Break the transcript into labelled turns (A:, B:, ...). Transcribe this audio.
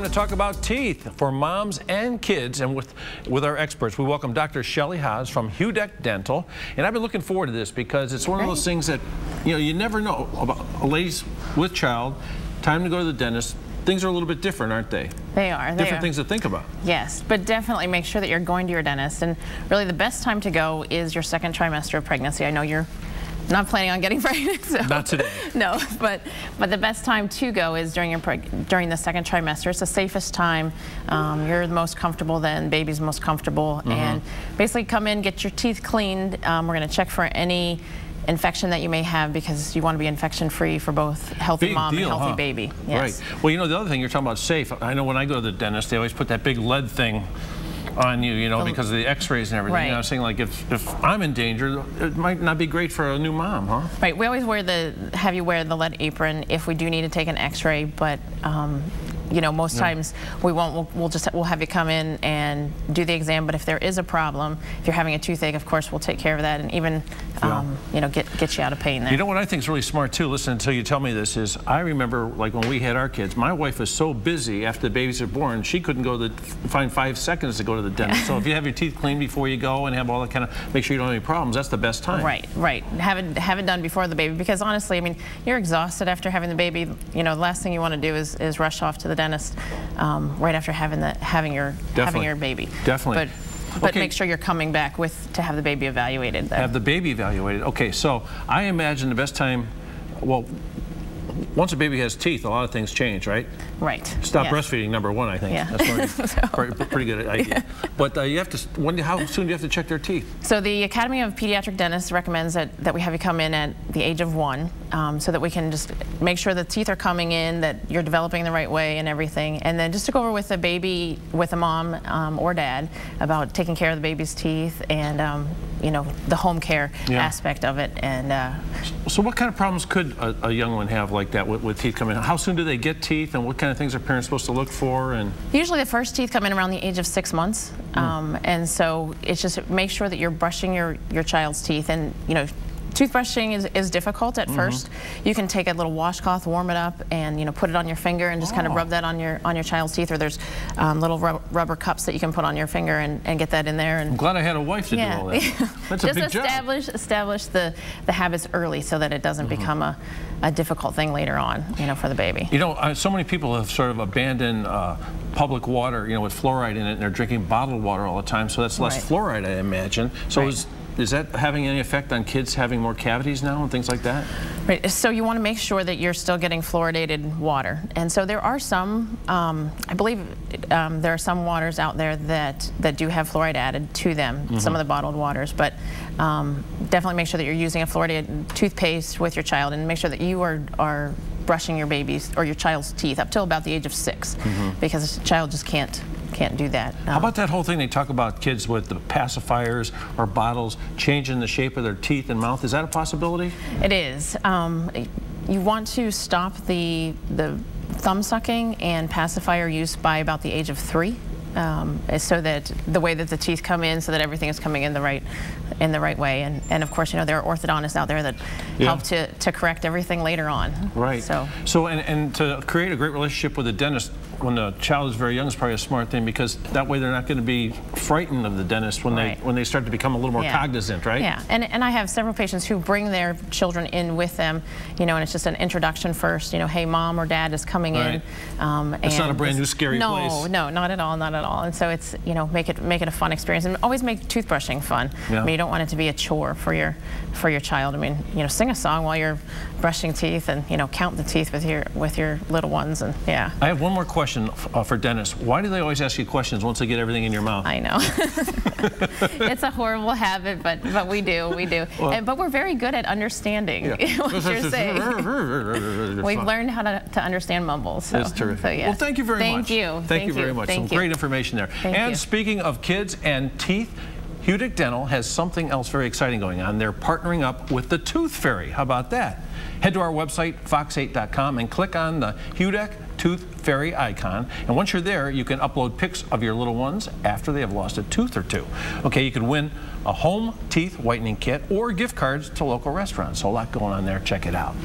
A: To talk about teeth for moms and kids, and with our experts, we welcome Dr. Shelly Haas from Hudeck Dental. And I've been looking forward to this because it's one of those things that you never know about ladies with child. Time to go to the dentist. Things are a little bit different, aren't they?
B: They are.
A: Different things to think about.
B: Yes, but definitely make sure that you're going to your dentist. And really the best time to go is your second trimester of pregnancy. I know you're not planning on getting pregnant. So.
A: Not today.
B: No, but the best time to go is during the second trimester. It's the safest time. You're the most comfortable then, baby's most comfortable. And basically come in, get your teeth cleaned. We're going to check for any infection that you may have because you want to be infection-free for both healthy mom and healthy baby. Yes.
A: Right. Well, you know, the other thing you're talking about safe. I know when I go to the dentist, they always put that big lead thing on you, because of the x-rays and everything.
B: Right.
A: I'm saying, like, if I'm in danger, it might not be great for a new mom, huh?
B: Right. We always have you wear the lead apron if we do need to take an x-ray, but most times we won't. We'll have you come in and do the exam. But if there is a problem, if you're having a toothache, of course we'll take care of that and even get you out of pain there.
A: You know what I think is really smart too, listen until you tell me this, is I remember like when we had our kids, my wife was so busy after the babies are born, she couldn't go find 5 seconds to go to the dentist. So if you have your teeth cleaned before you go and have all that kind of, make sure you don't have any problems, that's the best time.
B: Right. Have it done before the baby, because honestly, I mean, you're exhausted after having the baby. The last thing you want to do is rush off to the dentist right after having your baby.
A: Definitely.
B: But make sure you're coming back to have the baby evaluated.
A: Have the baby evaluated. Okay, so I imagine the best time, well, once a baby has teeth, a lot of things change, right?
B: Right.
A: Stop breastfeeding, number one, I think.
B: Yeah.
A: That's pretty good idea. Yeah. But you have to, how soon do you have to check their teeth?
B: So the Academy of Pediatric Dentists recommends that we have you come in at the age of 1, so that we can just make sure the teeth are coming in, that you're developing the right way and everything. And then just to go over with the baby, with a mom or dad, about taking care of the baby's teeth and the home care aspect of it. And
A: so what kind of problems could a young one have like that with teeth coming in? How soon do they get teeth, and what kind of things are parents supposed to look for? And
B: usually the first teeth come in around the age of 6 months. And so it's just make sure that you're brushing your child's teeth. And toothbrushing is difficult at first. You can take a little washcloth, warm it up, and put it on your finger and just kind of rub that on your child's teeth. Or there's little rubber cups that you can put on your finger and get that in there. And
A: I'm glad I had a wife to do all that. That's a big job.
B: Establish the habits early so that it doesn't become a difficult thing later on, for the baby.
A: So many people have sort of abandoned public water, with fluoride in it, and they're drinking bottled water all the time. So that's less fluoride, I imagine. So is that having any effect on kids having more cavities now and things like that?
B: Right. So you want to make sure that you're still getting fluoridated water. And so there are some, I believe there are some waters out there that do have fluoride added to them, some of the bottled waters. But definitely make sure that you're using a fluoridated toothpaste with your child, and make sure that you are brushing your baby's or your child's teeth up till about the age of 6, because a child just can't do that.
A: How about that whole thing they talk about kids with the pacifiers or bottles changing the shape of their teeth and mouth? Is that a possibility?
B: It is. You want to stop the thumb sucking and pacifier use by about the age of 3. So that the way that the teeth come in, so that everything is coming in the right way, and of course there are orthodontists out there that help to correct everything later on. Right.
A: So and to create a great relationship with the dentist when the child is very young is probably a smart thing, because that way they're not going to be frightened of the dentist when they start to become a little more cognizant, right?
B: Yeah. And I have several patients who bring their children in with them, and it's just an introduction first. Hey, mom or dad is coming in.
A: It's not a brand new scary place.
B: No, not at all, not at all. And so it's make it a fun experience, and always make toothbrushing fun. I mean, you don't want it to be a chore for your child. I mean, sing a song while you're brushing teeth, and count the teeth with your little ones, and I have one more question for dentists. Why do they always ask you questions once they get everything in your mouth? I know. It's a horrible habit, but we do. Well, but we're very good at understanding what you're saying. We've learned how to understand mumbles. So,
A: that's terrific.
B: So,
A: well, thank you very much.
B: Thank you.
A: Thank you very much. Some great information there. And speaking of kids and teeth, Hudeck Dental has something else very exciting going on. They're partnering up with the Tooth Fairy. How about that? Head to our website, fox8.com, and click on the Hudeck Tooth Fairy icon. And once you're there, you can upload pics of your little ones after they have lost a tooth or 2. Okay, you can win a home teeth whitening kit or gift cards to local restaurants. So a lot going on there. Check it out.